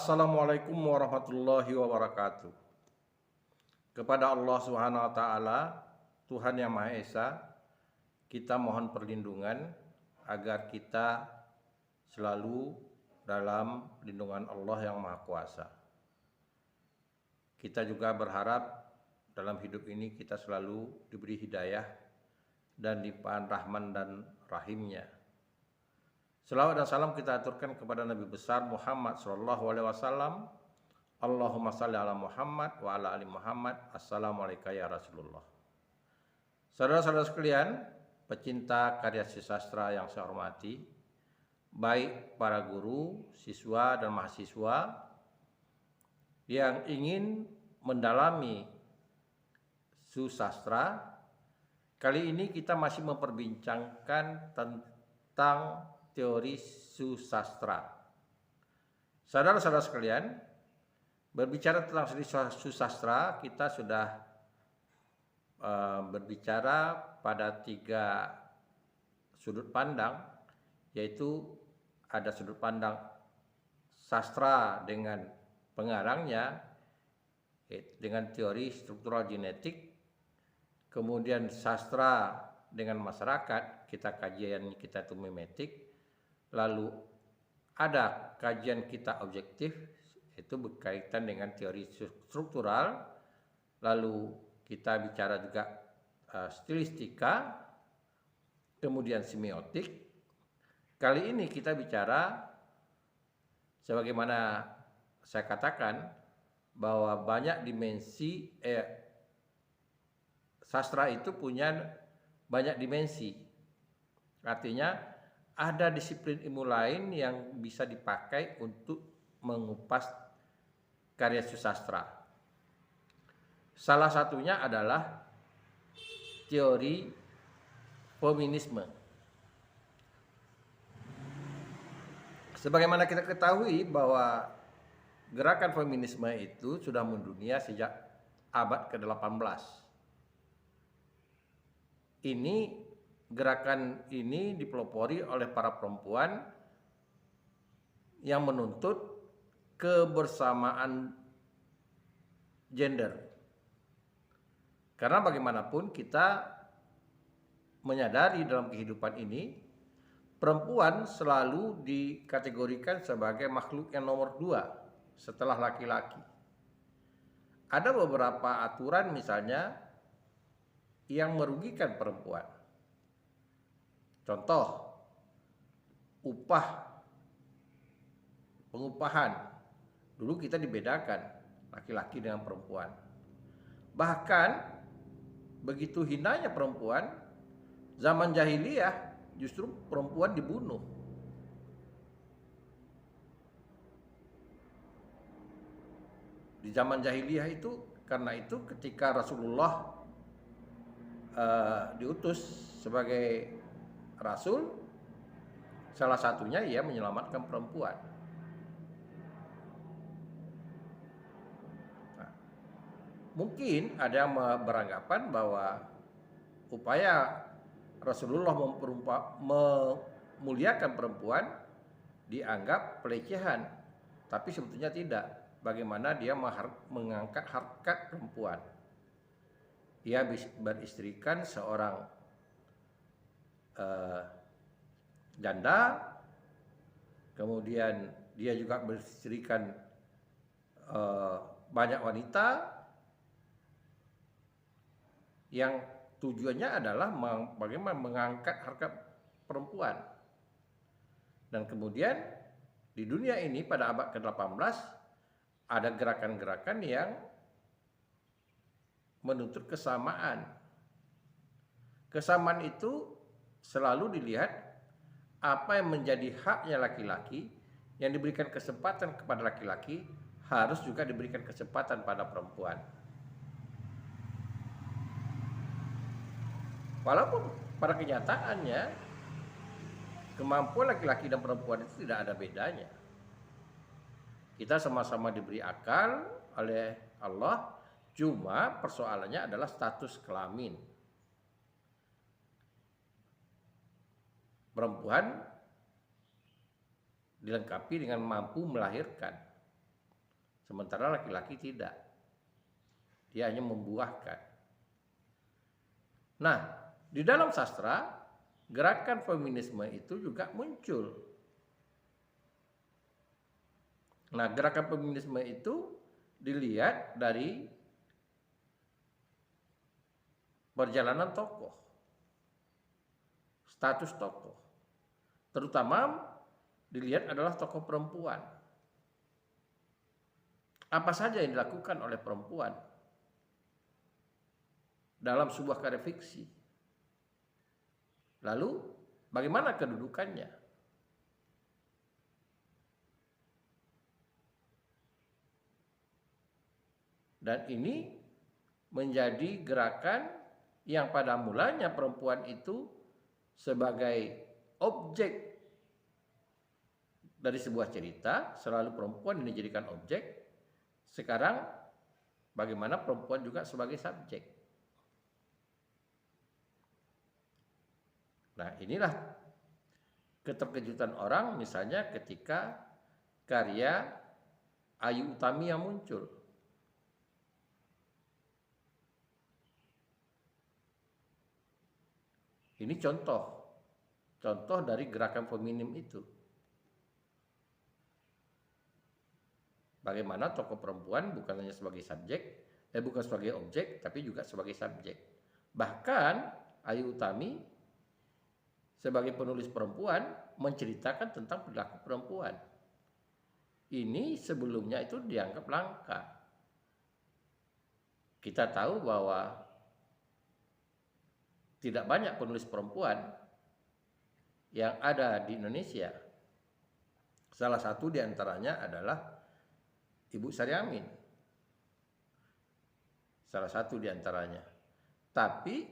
Assalamualaikum warahmatullahi wabarakatuh. Kepada Allah Subhanahu wa taala, Tuhan yang Maha Esa, kita mohon perlindungan agar kita selalu dalam lindungan Allah yang Maha Kuasa. Kita juga berharap dalam hidup ini kita selalu diberi hidayah dan limpahan rahman dan rahimnya. Selawat dan salam kita aturkan kepada Nabi besar Muhammad sallallahu alaihi wasallam. Allahumma salli ala Muhammad wa ala ali Muhammad. Assalamualaikum ya Rasulullah. Saudara-saudara sekalian, pecinta karya sastra yang saya hormati, baik para guru, siswa dan mahasiswa yang ingin mendalami susastra, kali ini kita masih memperbincangkan tentang teori susastra. Saudara-saudara sekalian, berbicara tentang susastra, kita sudah berbicara pada 3 sudut pandang, yaitu ada sudut pandang sastra dengan pengarangnya, dengan teori struktural genetik, kemudian sastra dengan masyarakat, kajian kita itu mimetik, lalu ada kajian kita objektif, itu berkaitan dengan teori struktural, lalu kita bicara juga stilistika, kemudian semiotik. Kali ini kita bicara, sebagaimana saya katakan, bahwa banyak dimensi sastra itu punya banyak dimensi. Artinya ada disiplin ilmu lain yang bisa dipakai untuk mengupas karya susastra. Salah satunya adalah teori feminisme. Sebagaimana kita ketahui bahwa gerakan feminisme itu sudah mendunia sejak abad ke-18. Gerakan ini dipelopori oleh para perempuan yang menuntut kebersamaan gender. Karena bagaimanapun kita menyadari dalam kehidupan ini, perempuan selalu dikategorikan sebagai makhluk yang nomor 2 setelah laki-laki. Ada beberapa aturan misalnya yang merugikan perempuan. Contoh, pengupahan. Dulu kita dibedakan laki-laki dengan perempuan. Bahkan begitu hinanya perempuan, zaman jahiliyah justru perempuan dibunuh. Di zaman jahiliyah itu, karena itu ketika Rasulullah diutus sebagai rasul, salah satunya ia menyelamatkan perempuan. Nah, mungkin ada yang beranggapan bahwa upaya Rasulullah memuliakan perempuan dianggap pelecehan, tapi sebetulnya tidak. Bagaimana dia mengangkat harkat perempuan. Dia beristrikan seorang janda, kemudian dia juga beristrikan banyak wanita, yang tujuannya adalah bagaimana mengangkat harkat perempuan. Dan kemudian di dunia ini pada abad ke-18 ada gerakan-gerakan yang menuntut kesamaan. Kesamaan itu selalu dilihat apa yang menjadi haknya laki-laki, yang diberikan kesempatan kepada laki-laki harus juga diberikan kesempatan pada perempuan. Walaupun pada kenyataannya kemampuan laki-laki dan perempuan itu tidak ada bedanya. Kita sama-sama diberi akal oleh Allah, cuma persoalannya adalah status kelamin. Perempuan dilengkapi dengan mampu melahirkan. Sementara laki-laki tidak. Dia hanya membuahkan. Nah, di dalam sastra, gerakan feminisme itu juga muncul. Nah, gerakan feminisme itu dilihat dari perjalanan tokoh, status tokoh. Terutama dilihat adalah tokoh perempuan. Apa saja yang dilakukan oleh perempuan dalam sebuah karya fiksi? Lalu bagaimana kedudukannya? Dan ini menjadi gerakan yang pada mulanya perempuan itu sebagai objek dari sebuah cerita, selalu perempuan yang dijadikan objek. Sekarang bagaimana perempuan juga sebagai subjek. Nah, inilah keterkejutan orang misalnya ketika karya Ayu Utami yang muncul. Ini contoh dari gerakan feminim itu. Bagaimana tokoh perempuan bukan hanya sebagai bukan sebagai objek, tapi juga sebagai subjek. Bahkan Ayu Utami sebagai penulis perempuan menceritakan tentang perilaku perempuan. Ini sebelumnya itu dianggap langka. Kita tahu bahwa tidak banyak penulis perempuan yang ada di Indonesia. Salah satu di antaranya adalah Ibu Sari Amin. Salah satu di antaranya. Tapi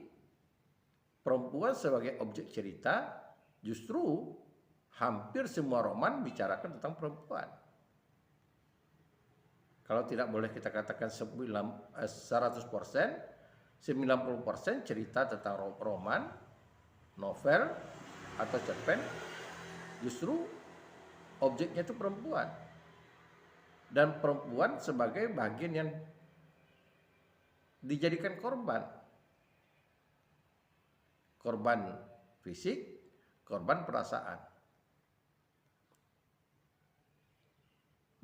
perempuan sebagai objek cerita justru hampir semua roman bicarakan tentang perempuan. Kalau tidak boleh kita katakan 100%, 90% cerita tentang roman, novel, atau cerpen, justru objeknya itu perempuan. Dan perempuan sebagai bagian yang dijadikan korban. Korban fisik, korban perasaan.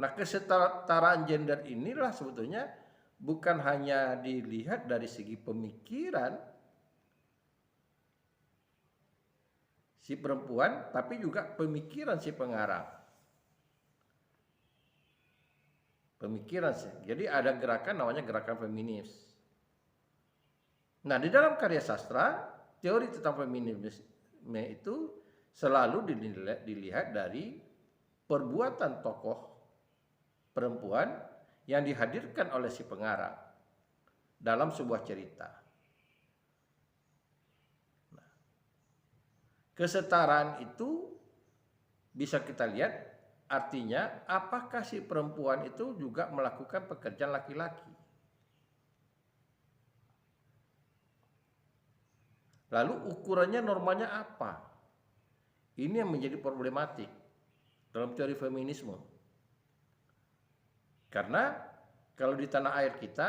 Nah, kesetaraan gender inilah sebetulnya bukan hanya dilihat dari segi pemikiran si perempuan, tapi juga pemikiran si pengarang. Pemikiran sih. Jadi ada gerakan namanya gerakan feminis. Nah, di dalam karya sastra, teori tentang feminisme itu selalu dilihat dari perbuatan tokoh perempuan yang dihadirkan oleh si pengarang dalam sebuah cerita. Nah, kesetaraan itu bisa kita lihat artinya apakah si perempuan itu juga melakukan pekerjaan laki-laki. Lalu ukurannya normanya apa? Ini yang menjadi problematik dalam teori feminisme. Karena kalau di tanah air kita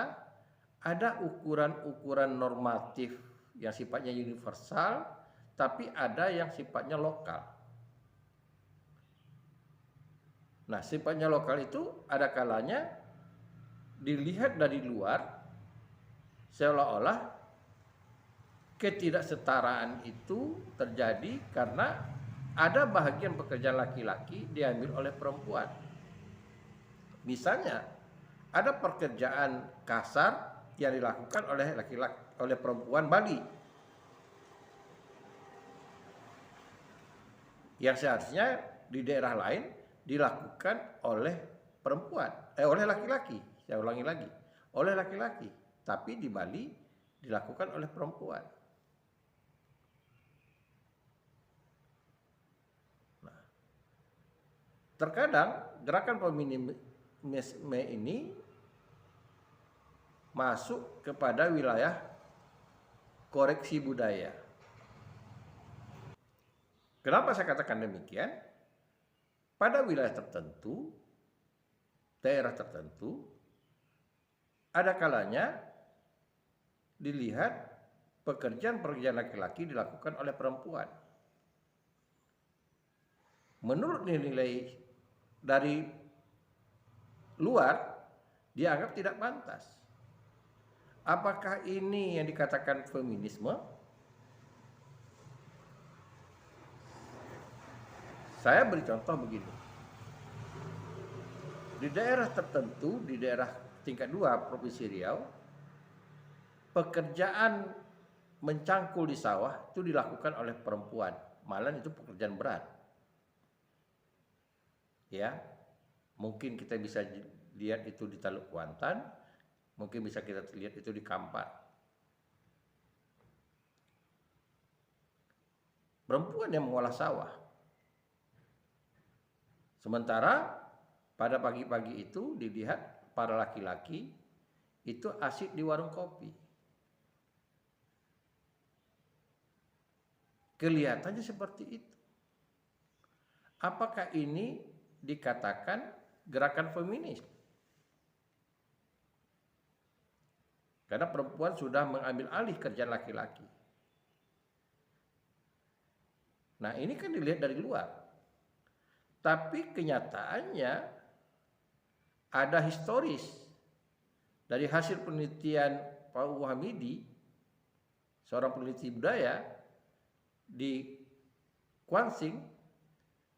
ada ukuran-ukuran normatif yang sifatnya universal, tapi ada yang sifatnya lokal. Nah, sifatnya lokal itu ada kalanya dilihat dari luar seolah-olah ketidaksetaraan itu terjadi karena ada bahagian pekerjaan laki-laki diambil oleh perempuan. Misalnya, ada pekerjaan kasar yang dilakukan oleh laki-laki, oleh perempuan Bali, yang seharusnya di daerah lain dilakukan oleh perempuan, oleh laki-laki. Saya ulangi lagi, oleh laki-laki, tapi di Bali dilakukan oleh perempuan. Nah, terkadang gerakan feminisme ini masuk kepada wilayah koreksi budaya. Kenapa saya katakan demikian? Pada wilayah tertentu daerah tertentu, ada kalanya dilihat pekerjaan-pekerjaan laki-laki dilakukan oleh perempuan. Menurut nilai dari luar, dianggap tidak pantas. Apakah ini yang dikatakan feminisme? Saya beri contoh begini. Di daerah tertentu, di daerah tingkat 2 Provinsi Riau, pekerjaan mencangkul di sawah itu dilakukan oleh perempuan. Malah itu pekerjaan berat. Ya, mungkin kita bisa lihat itu di Teluk Kuantan, mungkin bisa kita lihat itu di Kampar. Perempuan yang mengolah sawah. Sementara pada pagi-pagi itu dilihat para laki-laki itu asik di warung kopi. Kelihatannya seperti itu. Apakah ini dikatakan gerakan feminis? Karena perempuan sudah mengambil alih kerjaan laki-laki. Nah, ini kan dilihat dari luar. Tapi kenyataannya ada historis dari hasil penelitian Pak Hamidi, seorang peneliti budaya di Kwansing.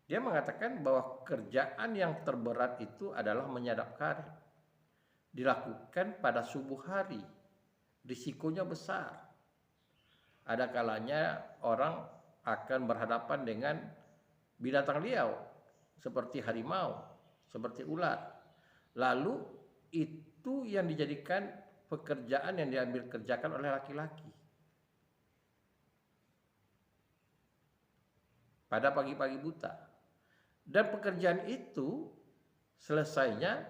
Dia mengatakan bahwa kerjaan yang terberat itu adalah menyadap karet. Dilakukan pada subuh hari. Risikonya besar. Ada kalanya orang akan berhadapan dengan binatang liar seperti harimau, seperti ular. Lalu itu yang dijadikan pekerjaan yang diambil kerjakan oleh laki-laki. Pada pagi-pagi buta. Dan pekerjaan itu selesainya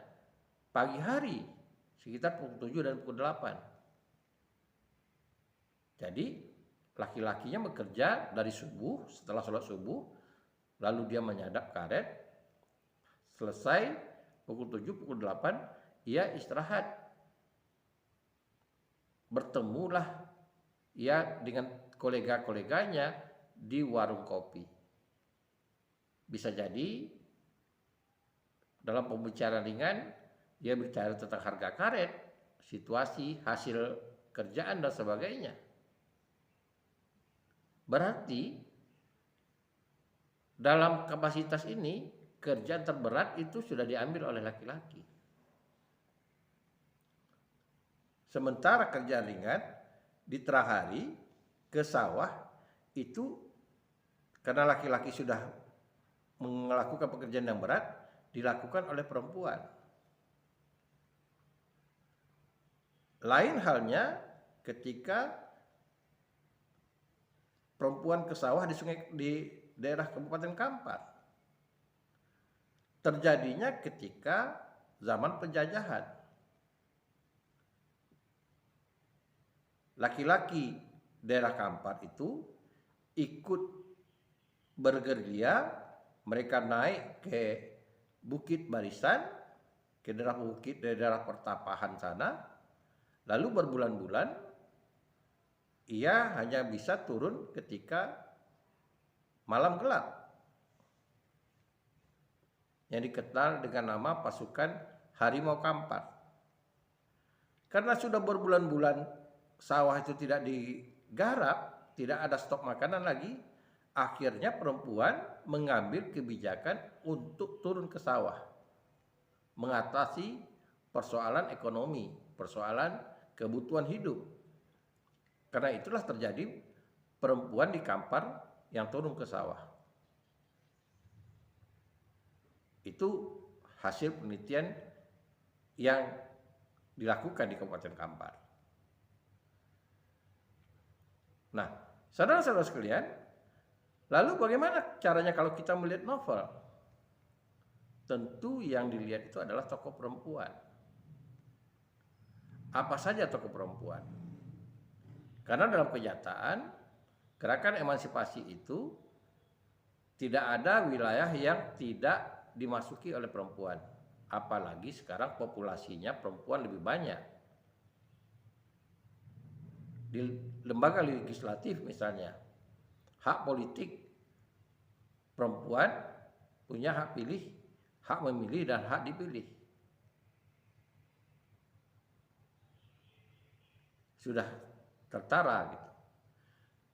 pagi hari, sekitar pukul 7 dan pukul 8. Jadi laki-lakinya bekerja dari subuh, setelah sholat subuh, lalu dia menyadap karet, selesai pukul 7, pukul 8, ia istirahat. Bertemulah ia dengan kolega-koleganya di warung kopi. Bisa jadi dalam pembicaraan ringan, dia bicara tentang harga karet, situasi, hasil kerjaan, dan sebagainya. Berarti dalam kapasitas ini kerjaan terberat itu sudah diambil oleh laki-laki. Sementara kerjaan ringan di tengah hari ke sawah itu karena laki-laki sudah melakukan pekerjaan yang berat dilakukan oleh perempuan. Lain halnya ketika perempuan ke sawah di daerah Kabupaten Kampar. Terjadinya ketika zaman penjajahan. Laki-laki daerah Kampar itu ikut bergerilya, mereka naik ke Bukit Barisan, ke daerah pertapahan sana, lalu berbulan-bulan ia hanya bisa turun ketika malam gelap, yang dikenal dengan nama pasukan Harimau Kampar. Karena sudah berbulan-bulan sawah itu tidak digarap, tidak ada stok makanan lagi, akhirnya perempuan mengambil kebijakan untuk turun ke sawah, mengatasi persoalan ekonomi, persoalan kebutuhan hidup. Karena itulah terjadi perempuan di Kampar yang turun ke sawah. Itu hasil penelitian yang dilakukan di Kabupaten Kampar. Nah, saudara-saudara sekalian, lalu bagaimana caranya kalau kita melihat novel? Tentu yang dilihat itu adalah tokoh perempuan. Apa saja tokoh perempuan? Karena dalam kenyataan, gerakan emansipasi itu tidak ada wilayah yang tidak dimasuki oleh perempuan. apalagi sekarang populasinya perempuan lebih banyak. Di lembaga legislatif misalnya, hak politik perempuan punya hak pilih, hak memilih dan hak dipilih. Sudah tertara gitu.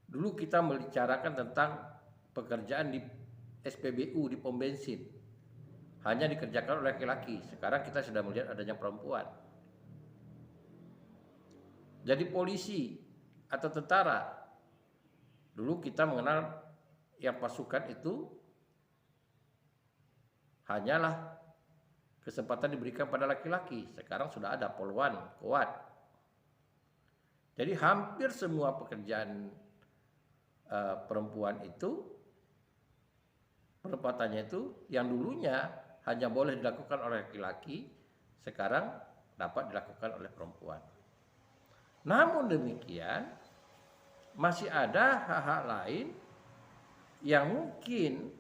Dulu kita membicarakan tentang pekerjaan di SPBU, di pom bensin, hanya dikerjakan oleh laki-laki. Sekarang kita sudah melihat adanya perempuan. Jadi polisi atau tentara, dulu kita mengenal yang pasukan itu hanyalah kesempatan diberikan pada laki-laki. Sekarang sudah ada polwan, kowat. Jadi hampir semua pekerjaan perempuan itu, penempatannya itu yang dulunya hanya boleh dilakukan oleh laki-laki, sekarang dapat dilakukan oleh perempuan. Namun demikian, masih ada hak-hak lain yang mungkin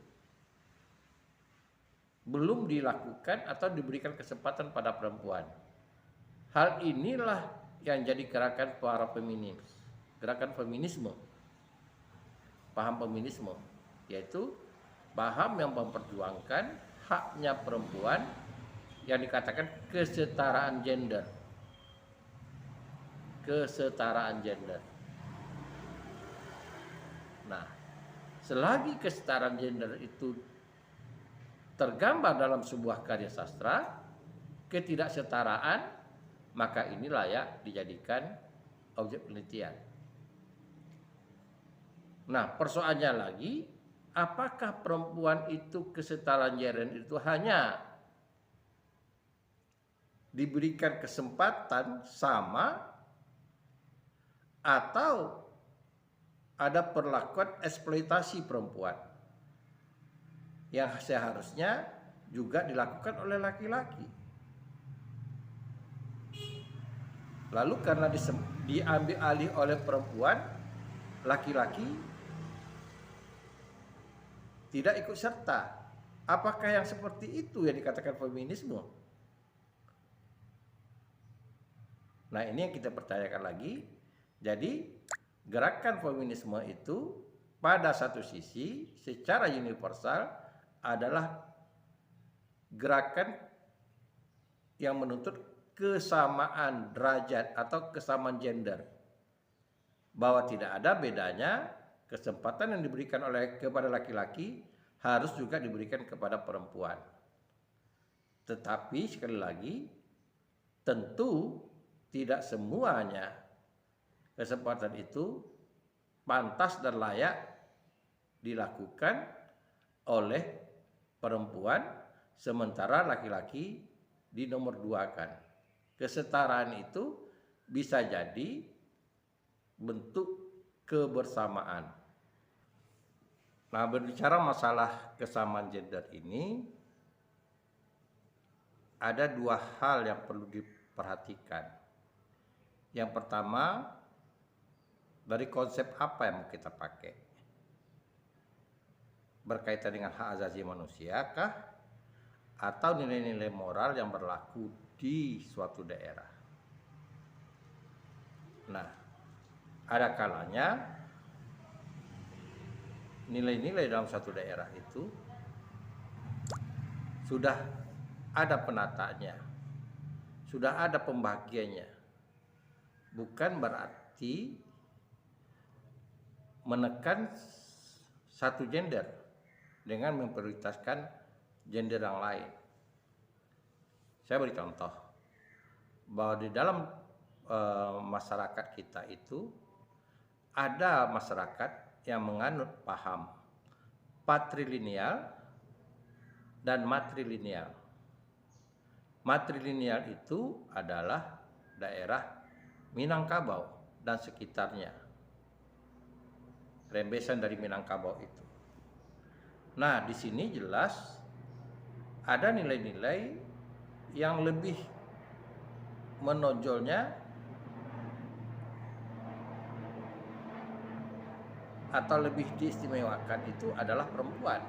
belum dilakukan atau diberikan kesempatan pada perempuan. Hal inilah yang jadi gerakan para feminis, gerakan feminisme, paham feminisme, yaitu paham yang memperjuangkan haknya perempuan yang dikatakan kesetaraan gender. Kesetaraan gender. Nah, selagi kesetaraan gender itu tergambar dalam sebuah karya sastra, ketidaksetaraan, maka ini layak dijadikan objek penelitian. Nah, persoalannya lagi, apakah perempuan itu kesetaraan gender itu hanya diberikan kesempatan sama atau ada perlakuan eksploitasi perempuan yang seharusnya juga dilakukan oleh laki-laki. Lalu karena diambil alih oleh perempuan, laki-laki tidak ikut serta. Apakah yang seperti itu yang dikatakan feminisme? Nah, ini yang kita pertanyakan lagi. Jadi gerakan feminisme itu pada satu sisi secara universal adalah gerakan yang menuntut kesamaan derajat atau kesamaan gender, bahwa tidak ada bedanya kesempatan yang diberikan kepada laki-laki harus juga diberikan kepada perempuan. Tetapi sekali lagi, tentu tidak semuanya kesempatan itu pantas dan layak dilakukan oleh perempuan, sementara laki-laki dinomor duakan. Kesetaraan itu bisa jadi bentuk kebersamaan. Nah, berbicara masalah kesamaan gender ini, ada dua hal yang perlu diperhatikan. Yang pertama, dari konsep apa yang kita pakai? Berkaitan dengan hak asasi manusia kah? Atau nilai-nilai moral yang berlaku di suatu daerah? Nah, ada kalanya nilai-nilai dalam suatu daerah itu sudah ada penataannya, sudah ada pembagiannya. Bukan berarti menekan satu gender dengan memprioritaskan gender yang lain. Saya beri contoh bahwa di dalam masyarakat kita itu ada masyarakat yang menganut paham patrilineal dan matrilineal. Matrilineal itu adalah daerah Minangkabau dan sekitarnya, rembesan dari Minangkabau itu. Nah, di sini jelas ada nilai-nilai yang lebih menonjolnya atau lebih diistimewakan itu adalah perempuan.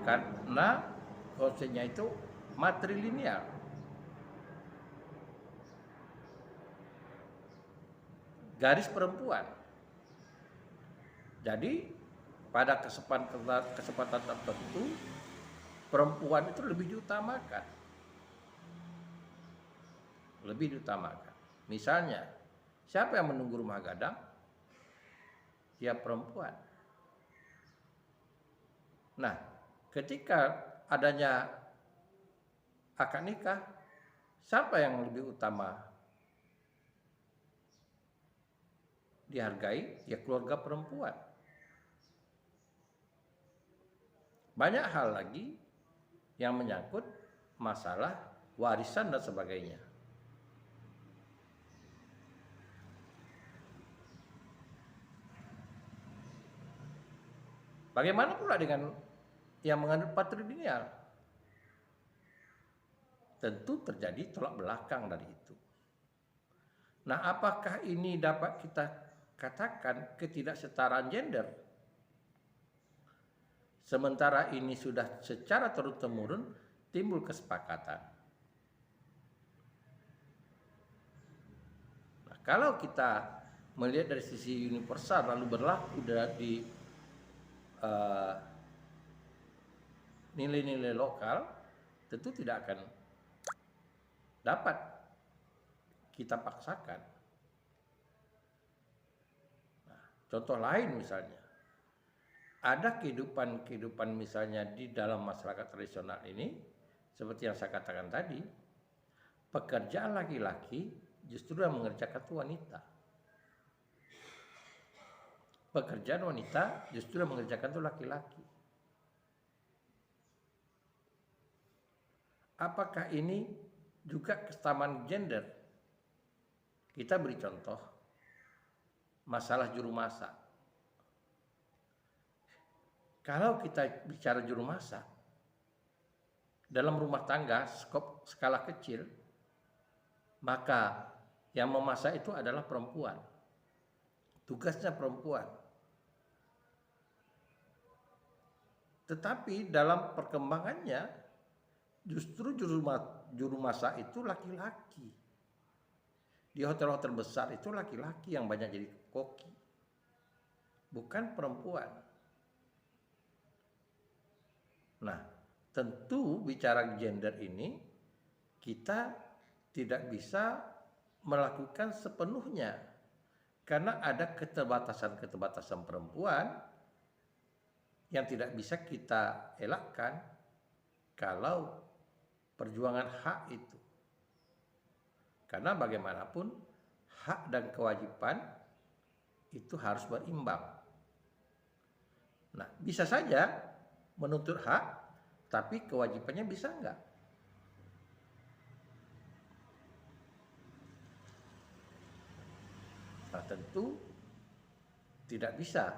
Karena konsepnya itu matrilineal. Garis perempuan. Jadi pada kesempatan tertentu perempuan itu lebih diutamakan. Lebih diutamakan. Misalnya, siapa yang menunggu rumah gadang? Dia perempuan. Nah, ketika adanya akad nikah, siapa yang lebih utama dihargai? Ya keluarga perempuan. Banyak hal lagi yang menyangkut masalah warisan dan sebagainya. Bagaimana pula dengan yang mengandung patrilineal? Tentu terjadi tolak belakang dari itu. Nah, apakah ini dapat kita katakan ketidaksetaraan gender? Sementara ini sudah secara turun-temurun timbul kesepakatan. Nah, kalau kita melihat dari sisi universal lalu berlaku di nilai-nilai lokal, tentu tidak akan dapat kita paksakan. Nah, contoh lain misalnya, ada kehidupan misalnya di dalam masyarakat tradisional ini, seperti yang saya katakan tadi, pekerjaan laki-laki justru yang mengerjakan itu wanita. Pekerjaan wanita justru yang mengerjakan itu laki-laki. Apakah ini juga kesamaan gender? Kita beri contoh masalah juru masak. Kalau kita bicara juru masak dalam rumah tangga skala kecil, maka yang memasak itu adalah perempuan. Tugasnya perempuan. Tetapi dalam perkembangannya justru juru masak itu laki-laki. Di hotel-hotel besar itu laki-laki yang banyak jadi koki, bukan perempuan. Nah, tentu bicara gender ini kita tidak bisa melakukan sepenuhnya karena ada keterbatasan perempuan yang tidak bisa kita elakkan kalau perjuangan hak itu. Karena bagaimanapun hak dan kewajiban itu harus berimbang. Nah, bisa saja menuntut hak, tapi kewajibannya bisa enggak? Nah, tentu tidak bisa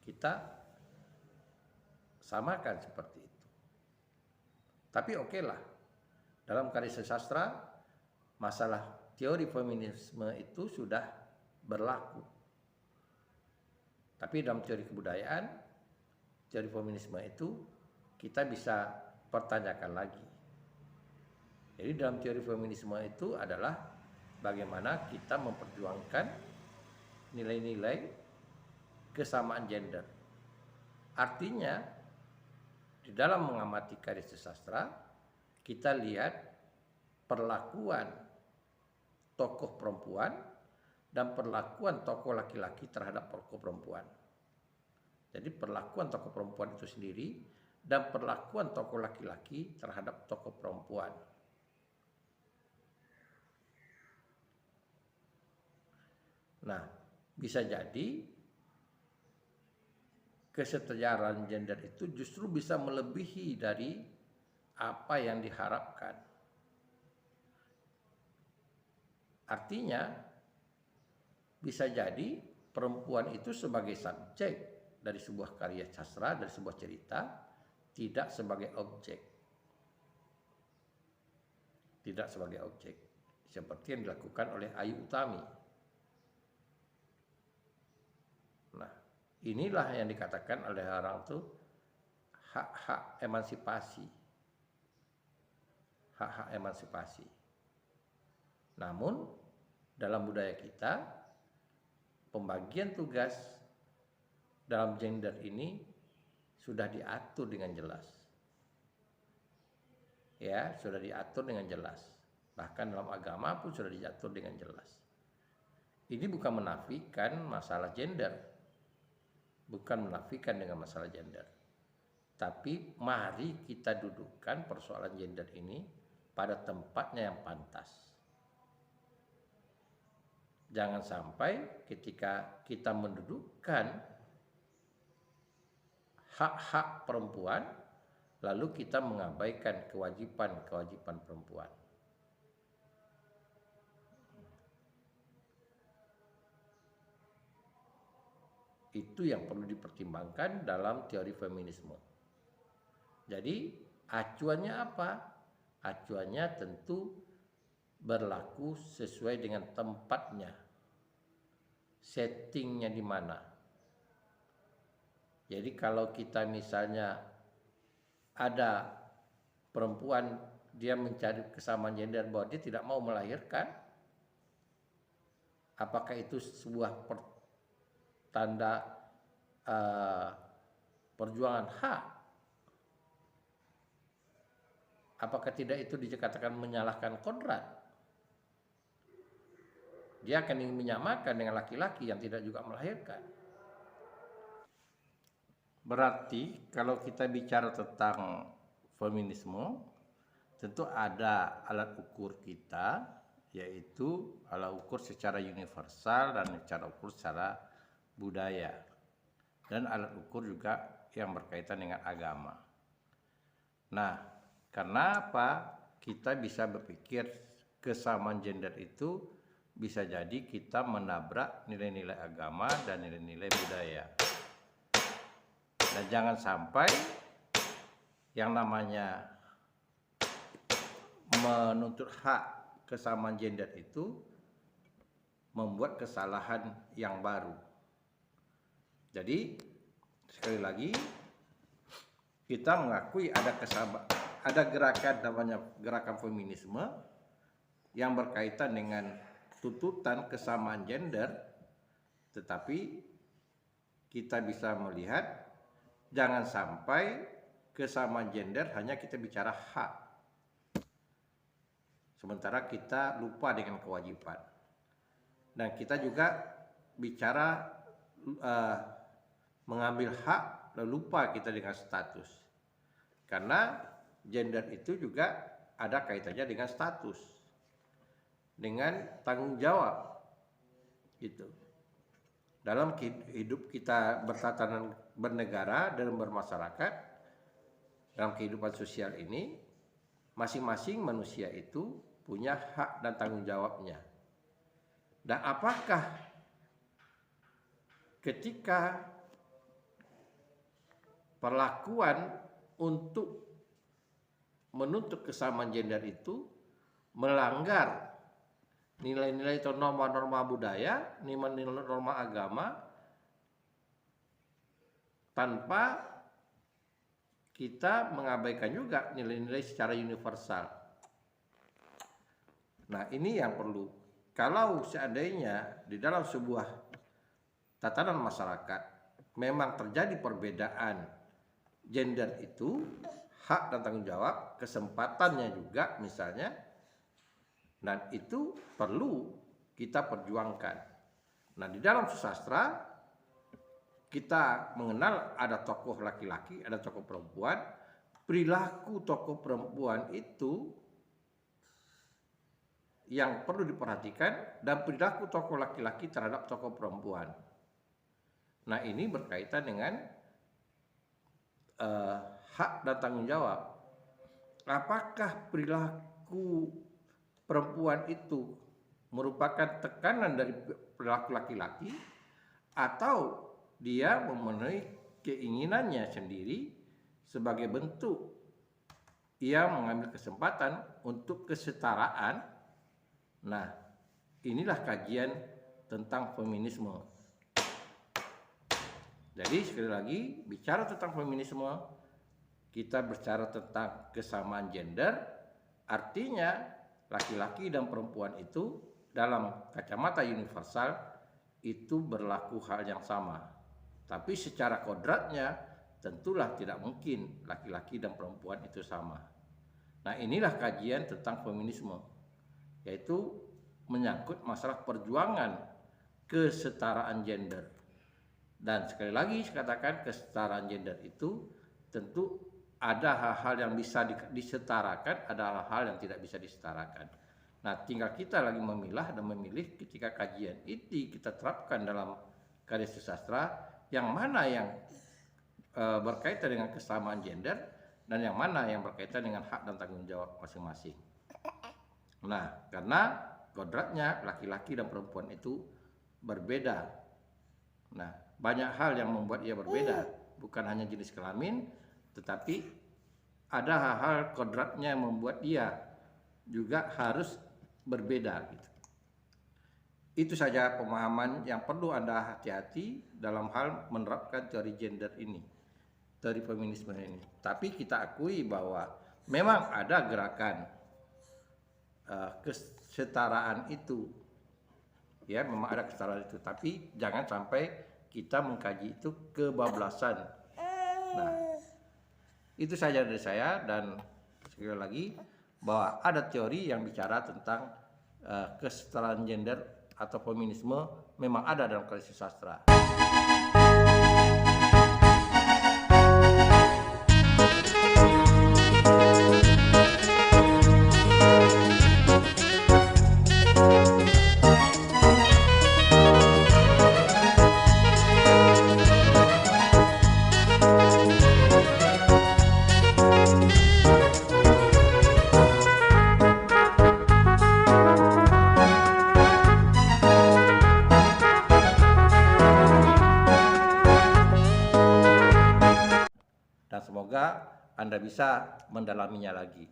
kita samakan seperti itu. Tapi oke lah, dalam karya sastra, masalah teori feminisme itu sudah berlaku. Tapi dalam teori kebudayaan, teori feminisme itu kita bisa pertanyakan lagi. Jadi dalam teori feminisme itu adalah bagaimana kita memperjuangkan nilai-nilai kesamaan gender. Artinya di dalam mengamati karya sastra, kita lihat perlakuan tokoh perempuan dan perlakuan tokoh laki-laki terhadap tokoh perempuan. Jadi perlakuan tokoh perempuan itu sendiri dan perlakuan tokoh laki-laki terhadap tokoh perempuan. Nah, bisa jadi kesetaraan gender itu justru bisa melebihi dari apa yang diharapkan. Artinya bisa jadi perempuan itu sebagai subjek dari sebuah karya sastra, dari sebuah cerita, tidak sebagai objek. Tidak sebagai objek. Seperti yang dilakukan oleh Ayu Utami. Nah, inilah yang dikatakan oleh orang itu hak-hak emansipasi. hak-hak emansipasi. Namun dalam budaya kita, pembagian tugas dalam gender ini sudah diatur dengan jelas. Ya, sudah diatur dengan jelas. Bahkan dalam agama pun sudah diatur dengan jelas. Ini bukan menafikan masalah gender. Bukan menafikan dengan masalah gender. Tapi mari kita dudukkan persoalan gender ini pada tempatnya yang pantas. Jangan sampai ketika kita mendudukkan hak-hak perempuan, lalu kita mengabaikan kewajiban-kewajiban perempuan. Itu yang perlu dipertimbangkan dalam teori feminisme. Jadi acuannya apa? Acuannya tentu berlaku sesuai dengan tempatnya, settingnya di mana. Jadi kalau kita misalnya ada perempuan dia mencari kesamaan gender bahwa dia tidak mau melahirkan, apakah itu sebuah tanda perjuangan hak? Apakah tidak itu dikatakan menyalahkan kodrat? Dia akan ingin menyamakan dengan laki-laki yang tidak juga melahirkan. Berarti kalau kita bicara tentang feminisme, tentu ada alat ukur kita, yaitu alat ukur secara universal dan secara ukur secara budaya. Dan alat ukur juga yang berkaitan dengan agama. Nah, karena apa? Kita bisa berpikir kesamaan gender itu bisa jadi kita menabrak nilai-nilai agama dan nilai-nilai budaya. Dan jangan sampai yang namanya menuntut hak kesamaan gender itu membuat kesalahan yang baru. Jadi sekali lagi kita mengakui ada gerakan namanya gerakan feminisme yang berkaitan dengan tuntutan kesamaan gender, tetapi kita bisa melihat jangan sampai kesamaan gender hanya kita bicara hak, sementara kita lupa dengan kewajiban. Dan kita juga bicara mengambil hak lalu lupa kita dengan status, karena gender itu juga ada kaitannya dengan status, dengan tanggung jawab gitu. Dalam hidup kita bertatanan bernegara dan bermasyarakat, dalam kehidupan sosial ini, masing-masing manusia itu punya hak dan tanggung jawabnya. Dan apakah ketika perlakuan untuk menuntut kesamaan gender itu melanggar nilai-nilai atau norma-norma budaya, nilai-nilai norma agama, tanpa kita mengabaikan juga nilai-nilai secara universal. Nah, ini yang perlu. Kalau seandainya di dalam sebuah tatanan masyarakat memang terjadi perbedaan gender itu, hak dan tanggung jawab, kesempatannya juga misalnya, dan itu perlu kita perjuangkan. Nah, di dalam sastra kita mengenal ada tokoh laki-laki, ada tokoh perempuan. Perilaku tokoh perempuan itu yang perlu diperhatikan, dan perilaku tokoh laki-laki terhadap tokoh perempuan. Nah, ini berkaitan dengan hak dan tanggung jawab. Apakah perilaku perempuan itu merupakan tekanan dari perilaku laki-laki, atau dia memenuhi keinginannya sendiri sebagai bentuk ia mengambil kesempatan untuk kesetaraan? Nah, inilah kajian tentang feminisme. Jadi sekali lagi, bicara tentang feminisme, kita bicara tentang kesamaan gender. Artinya laki-laki dan perempuan itu dalam kacamata universal itu berlaku hal yang sama. Tapi secara kodratnya tentulah tidak mungkin laki-laki dan perempuan itu sama. Nah, inilah kajian tentang feminisme, yaitu menyangkut masalah perjuangan kesetaraan gender. Dan sekali lagi saya katakan, kesetaraan gender itu tentu ada hal-hal yang bisa disetarakan, ada hal-hal yang tidak bisa disetarakan. Nah, tinggal kita lagi memilah dan memilih ketika kajian ini kita terapkan dalam karya sastra, yang mana yang berkaitan dengan kesamaan gender dan yang mana yang berkaitan dengan hak dan tanggung jawab masing-masing. Nah, karena kodratnya laki-laki dan perempuan itu berbeda. Nah, banyak hal yang membuat ia berbeda, bukan hanya jenis kelamin, tetapi ada hal-hal kodratnya yang membuat dia juga harus berbeda gitu. Itu saja pemahaman yang perlu Anda hati-hati dalam hal menerapkan teori gender ini, teori feminisme ini. Tapi kita akui bahwa memang ada gerakan kesetaraan itu, ya memang ada kesetaraan itu. Tapi jangan sampai kita mengkaji itu kebablasan. Nah, itu saja dari saya, dan sekali lagi bahwa ada teori yang bicara tentang kesetaraan gender atau feminisme memang ada dalam karya sastra. Dan semoga Anda bisa mendalaminya lagi.